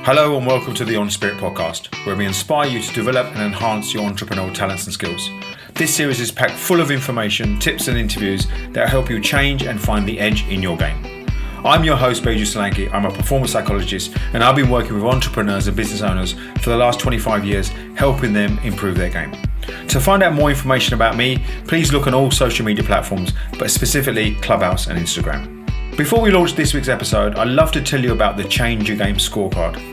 Hello and welcome to the EnSpirit podcast, where we inspire you to develop and enhance your entrepreneurial talents and skills. This series is packed full of information, tips and interviews that help you change and find the edge in your game. I'm your host, Beju Solanki. I'm a performance psychologist and I've been working with entrepreneurs and business owners for the last 25 years, helping them improve their game. To find out more information about me, please look on all social media platforms, but specifically Clubhouse and Instagram. Before we launch this week's episode, I'd love to tell you about the Change Your Game scorecard.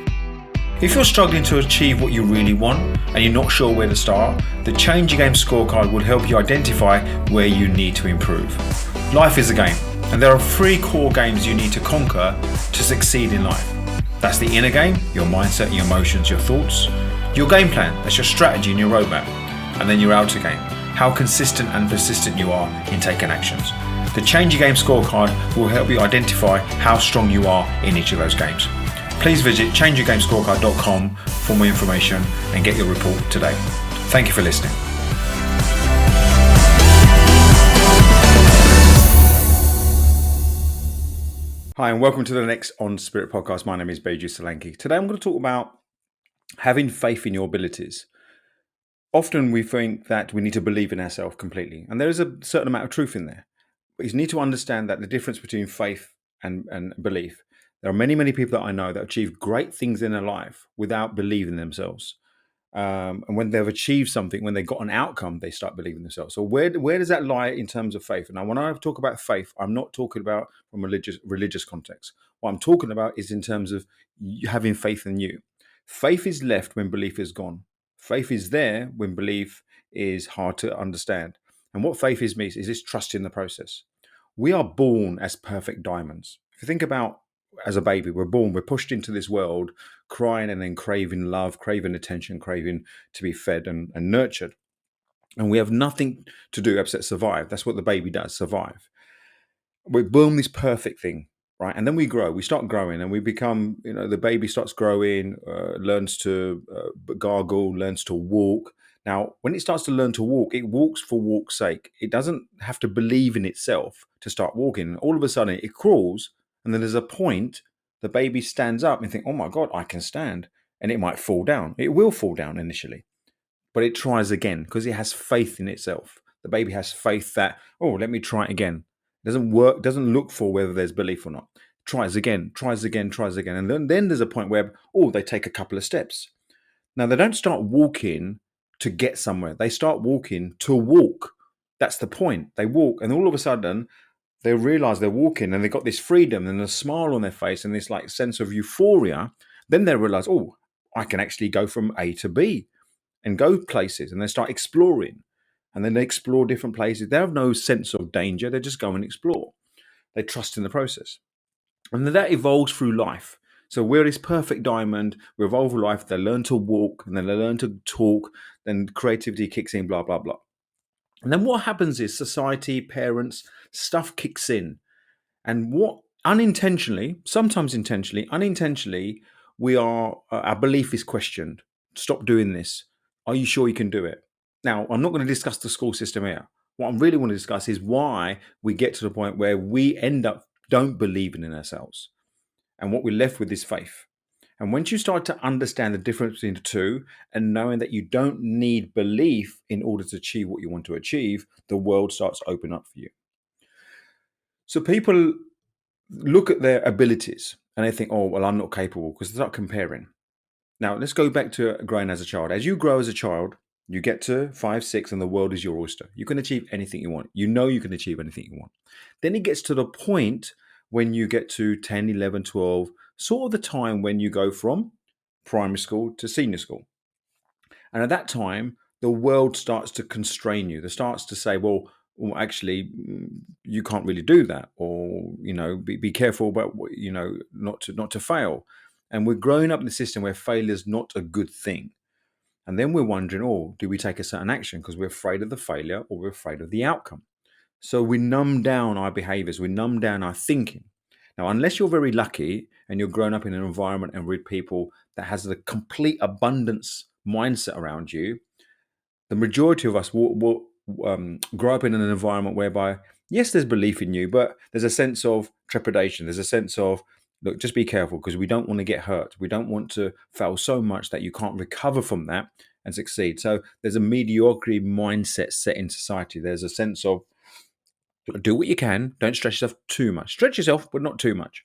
If you're struggling to achieve what you really want and you're not sure where to start, the Change Your Game scorecard will help you identify where you need to improve. Life is a game, and there are 3 core games you need to conquer to succeed in life. That's the inner game, your mindset, your emotions, your thoughts. Your game plan, that's your strategy and your roadmap. And then your outer game, how consistent and persistent you are in taking actions. The Change Your Game scorecard will help you identify how strong you are in each of those games. Please visit changeyourgamescorecard.com for more information and get your report today. Thank you for listening. Hi, and welcome to the next EnSpirit podcast. My name is Beju Solanki. Today I'm going to talk about having faith in your abilities. Often we think that we need to believe in ourselves completely, and there is a certain amount of truth in there. But you need to understand that the difference between faith and belief. There are many, many people that I know that achieve great things in their life without believing in themselves. And when they've achieved something, when they got an outcome, they start believing themselves. So where does that lie in terms of faith? Now, when I talk about faith, I'm not talking about from religious context. What I'm talking about is in terms of having faith in you. Faith is left when belief is gone. Faith is there when belief is hard to understand. And what faith means is this trust in the process. We are born as perfect diamonds. If you think about as a baby, we're born, we're pushed into this world, crying and then craving love, craving attention, craving to be fed and nurtured. And we have nothing to do except survive. That's what the baby does, survive. We're born this perfect thing, right? And then we grow, we start growing and we become, the baby starts growing, learns to gargle, learns to walk. Now, when it starts to learn to walk, it walks for walk's sake. It doesn't have to believe in itself to start walking. All of a sudden, it crawls, and then there's a point the baby stands up and think, oh my God, I can stand. And it might fall down. It will fall down initially, but it tries again because it has faith in itself. The baby has faith that, let me try it again. It doesn't work, doesn't look for whether there's belief or not. Tries again. And then there's a point where, they take a couple of steps. Now, they don't start walking to get somewhere. They start walking to walk. That's the point. They walk, and all of a sudden, they realize they're walking, and they've got this freedom and a smile on their face and this like sense of euphoria. Then they realize, I can actually go from A to B and go places, and they start exploring. And then they explore different places. They have no sense of danger. They just go and explore. They trust in the process. And then that evolves through life. So we're this perfect diamond, we evolve life, they learn to walk, and then they learn to talk, then creativity kicks in, blah, blah, blah. And then what happens is society, parents, stuff kicks in. And what unintentionally, sometimes intentionally, unintentionally, our belief is questioned. Stop doing this. Are you sure you can do it? Now, I'm not going to discuss the school system here. What I really want to discuss is why we get to the point where we end up don't believing in ourselves. And what we're left with is faith. And once you start to understand the difference between the two and knowing that you don't need belief in order to achieve what you want to achieve, the world starts to open up for you. So people look at their abilities and they think, I'm not capable, because they start comparing. Now, let's go back to growing as a child. As you grow as a child, you get to 5, 6, and the world is your oyster. You can achieve anything you want. You know you can achieve anything you want. Then it gets to the point when you get to 10, 11, 12, sort of the time when you go from primary school to senior school. And at that time, the world starts to constrain you. It starts to say, actually, you can't really do that. Or, be careful about, not to fail. And we're growing up in a system where failure is not a good thing. And then we're wondering, do we take a certain action because we're afraid of the failure or we're afraid of the outcome? So we numb down our behaviors, we numb down our thinking. Now, unless you're very lucky and you're grown up in an environment and with people that has the complete abundance mindset around you, the majority of us will grow up in an environment whereby, yes, there's belief in you, but there's a sense of trepidation. There's a sense of, Look, just be careful, because we don't want to get hurt. We don't want to fail so much that you can't recover from that and succeed. So there's a mediocrity mindset set in society. There's a sense of do what you can, don't stretch yourself too much. Stretch yourself, but not too much.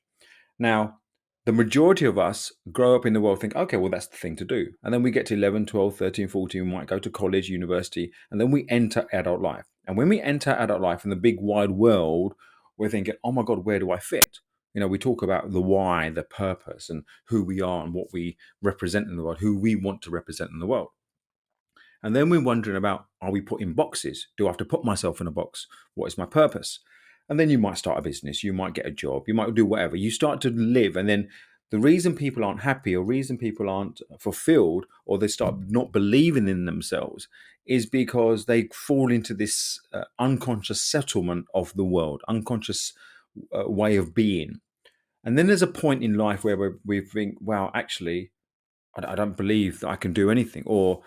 Now, the majority of us grow up in the world, think, okay, well, that's the thing to do. And then we get to 11, 12, 13, 14, we might go to college, university, and then we enter adult life. And when we enter adult life in the big wide world, we're thinking, oh my God, where do I fit? We talk about the why, the purpose, and who we are and what we represent in the world, who we want to represent in the world. And then we're wondering about, are we put in boxes? Do I have to put myself in a box? What is my purpose? And then you might start a business, you might get a job, you might do whatever. You start to live, and then the reason people aren't happy, or reason people aren't fulfilled, or they start not believing in themselves, is because they fall into this unconscious settlement of the world, unconscious way of being. And then there's a point in life where we think, wow, actually, I don't believe that I can do anything. Or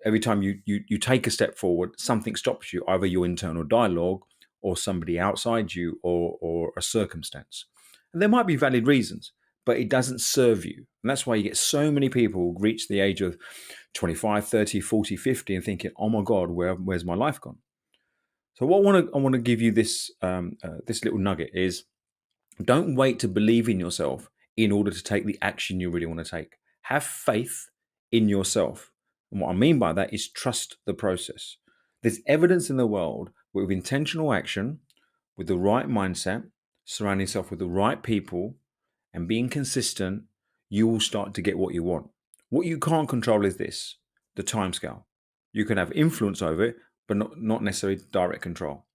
every time you take a step forward, something stops you, either your internal dialogue or somebody outside you, or a circumstance. And there might be valid reasons, but it doesn't serve you. And that's why you get so many people reach the age of 25, 30, 40, 50 and thinking, oh my God, where's my life gone? So what I want to give you this this little nugget is, don't wait to believe in yourself in order to take the action you really want to take. Have faith in yourself. And what I mean by that is trust the process. There's evidence in the world where, with intentional action, with the right mindset, surrounding yourself with the right people, and being consistent, you will start to get what you want. What you can't control is this: the timescale. You can have influence over it, but not necessarily direct control.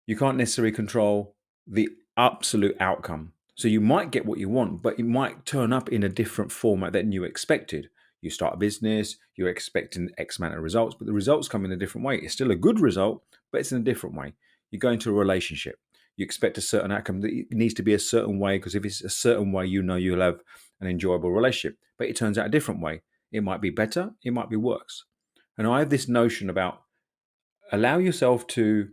You can't necessarily control the absolute outcome. So you might get what you want, but it might turn up in a different format than you expected. You start a business, you're expecting X amount of results, but the results come in a different way. It's still a good result, but it's in a different way. You go into a relationship, you expect a certain outcome. It needs to be a certain way, because if it's a certain way, you'll have an enjoyable relationship. But it turns out a different way. It might be better, it might be worse. And I have this notion about allow yourself to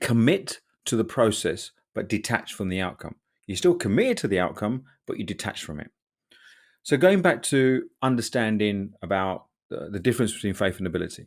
commit to the process, but detach from the outcome. You're still committed to the outcome, but you detach from it. So going back to understanding about the difference between faith and ability,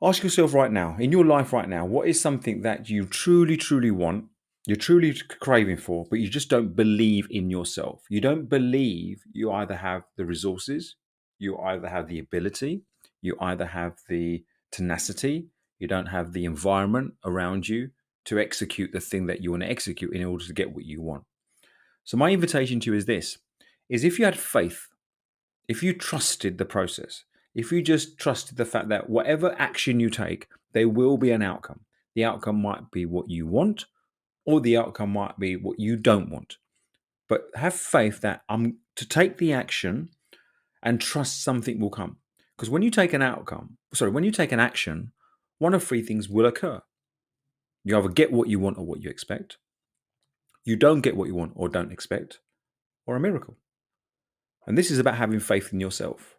ask yourself right now, in your life right now, what is something that you truly, truly want, you're truly craving for, but you just don't believe in yourself. You don't believe you either have the resources, you either have the ability, you either have the tenacity, you don't have the environment around you to execute the thing that you want to execute in order to get what you want. So my invitation to you is this, is if you had faith, if you trusted the process, if you just trusted the fact that whatever action you take, there will be an outcome. The outcome might be what you want, or the outcome might be what you don't want. But have faith that I'm to take the action and trust something will come. Because when you take an action, one of three things will occur. You either get what you want or what you expect. You don't get what you want or don't expect, or a miracle. And this is about having faith in yourself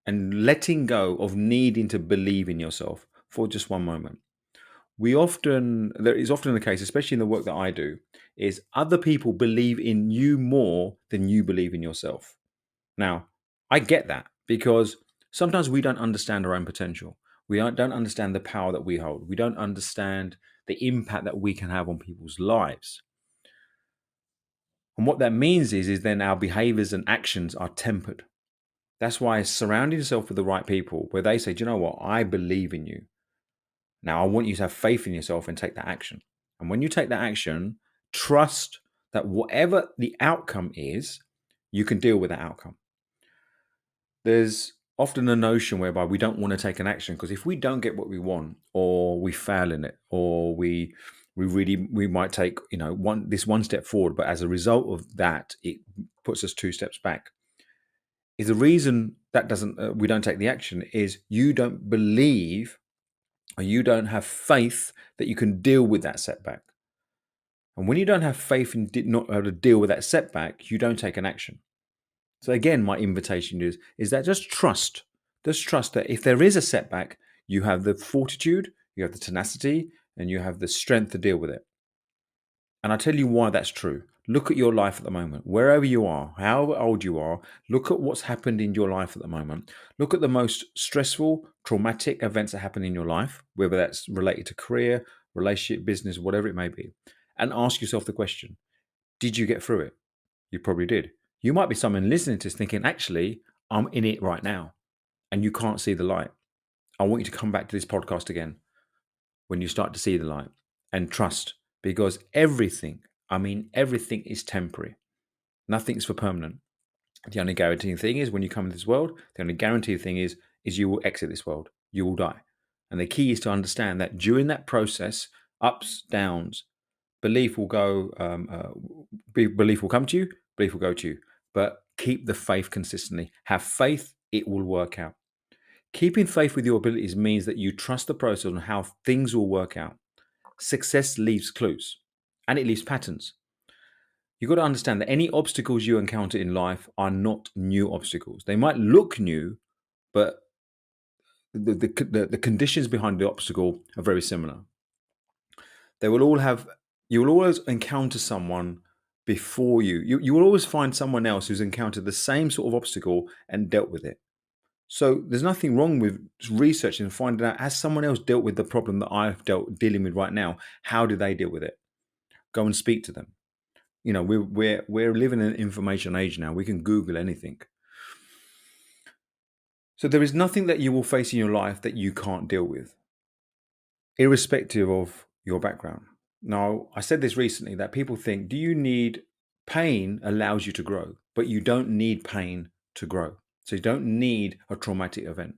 and letting go of needing to believe in yourself for just one moment. There is often the case, especially in the work that I do, is other people believe in you more than you believe in yourself. Now, I get that, because sometimes we don't understand our own potential. We don't understand the power that we hold. We don't understand the impact that we can have on people's lives. And what that means is then our behaviors and actions are tempered. That's why surrounding yourself with the right people, where they say, do you know what? I believe in you. Now, I want you to have faith in yourself and take that action. And when you take that action, trust that whatever the outcome is, you can deal with that outcome. There's often a notion whereby we don't want to take an action because if we don't get what we want, or we fail in it, or we might take one step forward, but as a result of that, it puts us two steps back. Is the reason that we don't take the action is you don't believe, or you don't have faith that you can deal with that setback. And when you don't have faith in not able to deal with that setback, you don't take an action. So again, my invitation is that just trust that if there is a setback, you have the fortitude, you have the tenacity, and you have the strength to deal with it. And I'll tell you why that's true. Look at your life at the moment, wherever you are, however old you are. Look at what's happened in your life at the moment. Look at the most stressful, traumatic events that happen in your life, whether that's related to career, relationship, business, whatever it may be, and ask yourself the question, did you get through it? You probably did. You might be someone listening to this thinking, actually, I'm in it right now, and you can't see the light. I want you to come back to this podcast again when you start to see the light and trust, because everything is temporary. Nothing's for permanent. The only guaranteed thing is when you come into this world, the only guaranteed thing is you will exit this world. You will die. And the key is to understand that during that process, ups, downs, belief will go, belief will come to you, belief will go to you. But keep the faith consistently. Have faith, it will work out. Keeping faith with your abilities means that you trust the process on how things will work out. Success leaves clues and it leaves patterns. You've got to understand that any obstacles you encounter in life are not new obstacles. They might look new, but the conditions behind the obstacle are very similar. You will always encounter someone before you. You will always find someone else who's encountered the same sort of obstacle and dealt with it. So there's nothing wrong with researching and finding out, has someone else dealt with the problem that I've dealing with right now? How do they deal with it? Go and speak to them. You know, we're living in an information age now. We can Google anything. So there is nothing that you will face in your life that you can't deal with, irrespective of your background. Now, I said this recently that people think, do you need pain allows you to grow, but you don't need pain to grow. So you don't need a traumatic event.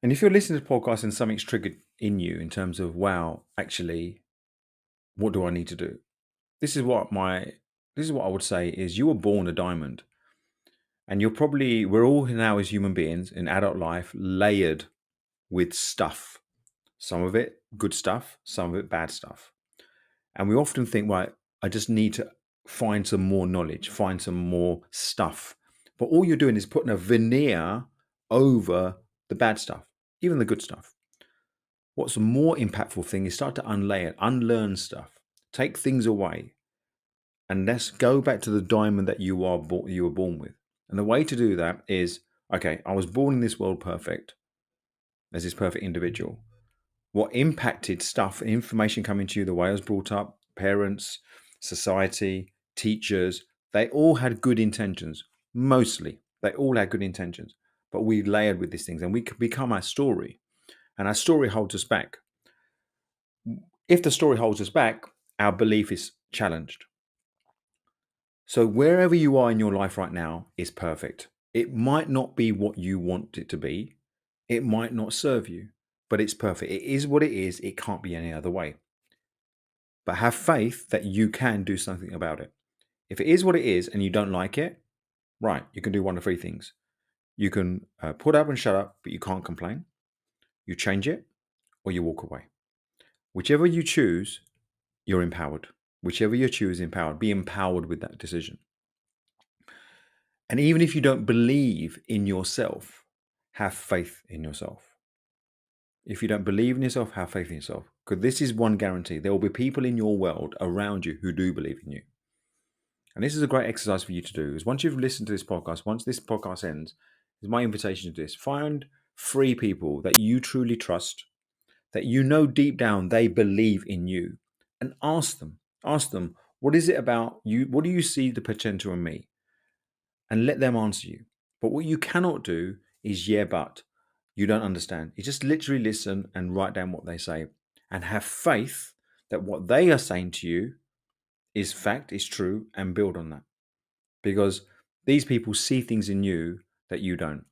And if you're listening to the podcast and something's triggered in you in terms of, wow, actually, what do I need to do? This is what I would say is, you were born a diamond. And we're all now as human beings in adult life layered with stuff. Some of it good stuff, some of it bad stuff. And we often think, right, I just need to find some more knowledge, find some more stuff. But all you're doing is putting a veneer over the bad stuff, even the good stuff. What's a more impactful thing is start to unlayer, unlearn stuff, take things away, and let's go back to the diamond that you were born with. And the way to do that is, okay, I was born in this world perfect, as this perfect individual. What impacted stuff, information coming to you, the way I was brought up, parents, society, teachers, they all had good intentions. Mostly, they all had good intentions. But we layered with these things and we could become our story. And our story holds us back. If the story holds us back, our belief is challenged. So wherever you are in your life right now is perfect. It might not be what you want it to be. It might not serve you, but it's perfect. It is what it is. It can't be any other way. But have faith that you can do something about it. If it is what it is and you don't like it, right, you can do one of three things. You can put up and shut up, but you can't complain. You change it or you walk away. Whichever you choose, you're empowered. Whichever you choose, empowered. Be empowered with that decision. And even if you don't believe in yourself, have faith in yourself. If you don't believe in yourself, have faith in yourself. Because this is one guarantee. There will be people in your world around you who do believe in you. And this is a great exercise for you to do. Is once you've listened to this podcast, once this podcast ends, is my invitation to do this. Find 3 people that you truly trust, that you know deep down they believe in you, and ask them, what is it about you? What do you see the potential in me? And let them answer you. But what you cannot do is, yeah, but you don't understand. You just literally listen and write down what they say and have faith that what they are saying to you is fact, is true, and build on that. Because these people see things in you that you don't.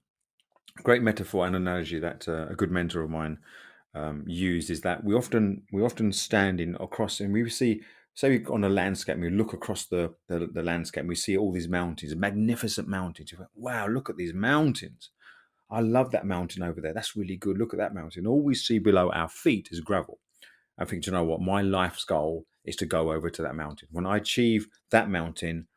A great metaphor and analogy that a good mentor of mine used is that we often stand in across, and we see, say we're on a landscape and we look across the landscape and we see all these mountains, magnificent mountains. You go, wow, look at these mountains. I love that mountain over there. That's really good. Look at that mountain. All we see below our feet is gravel. I think, you know what? My life's goal is to go over to that mountain. When I achieve that mountain,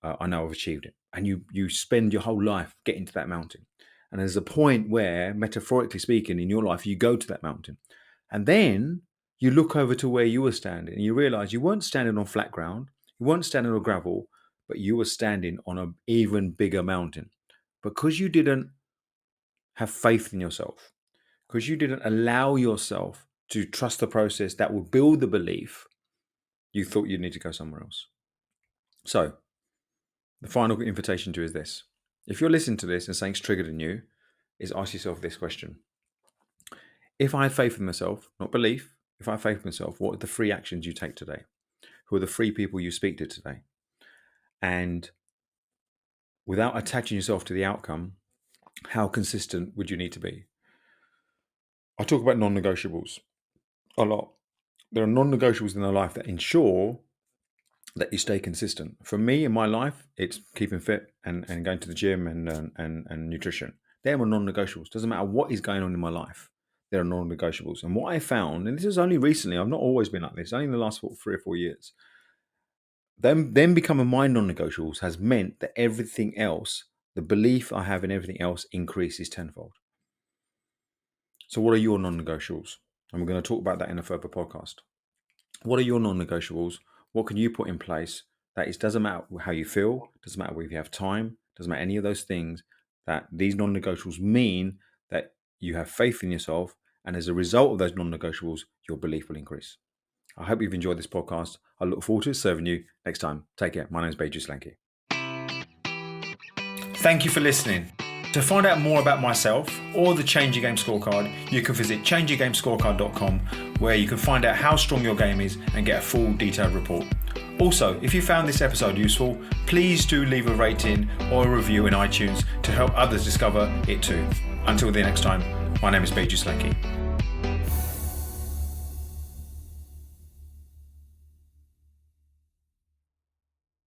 I know I've achieved it. And you spend your whole life getting to that mountain. And there's a point where, metaphorically speaking, in your life, you go to that mountain. And then you look over to where you were standing and you realize you weren't standing on flat ground, you weren't standing on gravel, but you were standing on an even bigger mountain. Because you didn't have faith in yourself, because you didn't allow yourself to trust the process that will build the belief, you thought you'd need to go somewhere else. So, the final invitation to you is this. If you're listening to this and something's triggered in you, is ask yourself this question. If I have faith in myself, not belief, if I have faith in myself, what are the 3 actions you take today? Who are the 3 people you speak to today? And without attaching yourself to the outcome, how consistent would you need to be? I talk about non-negotiables a lot. There are non-negotiables in our life that ensure that you stay consistent. For me, in my life, it's keeping fit and going to the gym and nutrition. They're my non-negotiables. Doesn't matter what is going on in my life. There are non-negotiables. And what I found, and this is only recently, I've not always been like this, only in the last 3 or 4 years, them becoming my non-negotiables has meant that everything else, the belief I have in everything else, increases tenfold. So what are your non-negotiables? And we're going to talk about that in a further podcast. What are your non-negotiables? What can you put in place that it doesn't matter how you feel, doesn't matter whether you have time, doesn't matter any of those things, that these non-negotiables mean that you have faith in yourself, and as a result of those non-negotiables, your belief will increase. I hope you've enjoyed this podcast. I look forward to serving you next time. Take care. My name is Beju Slanky. Thank you for listening. To find out more about myself or the Change Your Game Scorecard, you can visit changeyourgamescorecard.com, where you can find out how strong your game is and get a full detailed report. Also, if you found this episode useful, please do leave a rating or a review in iTunes to help others discover it too. Until the next time, my name is Beju Slanky.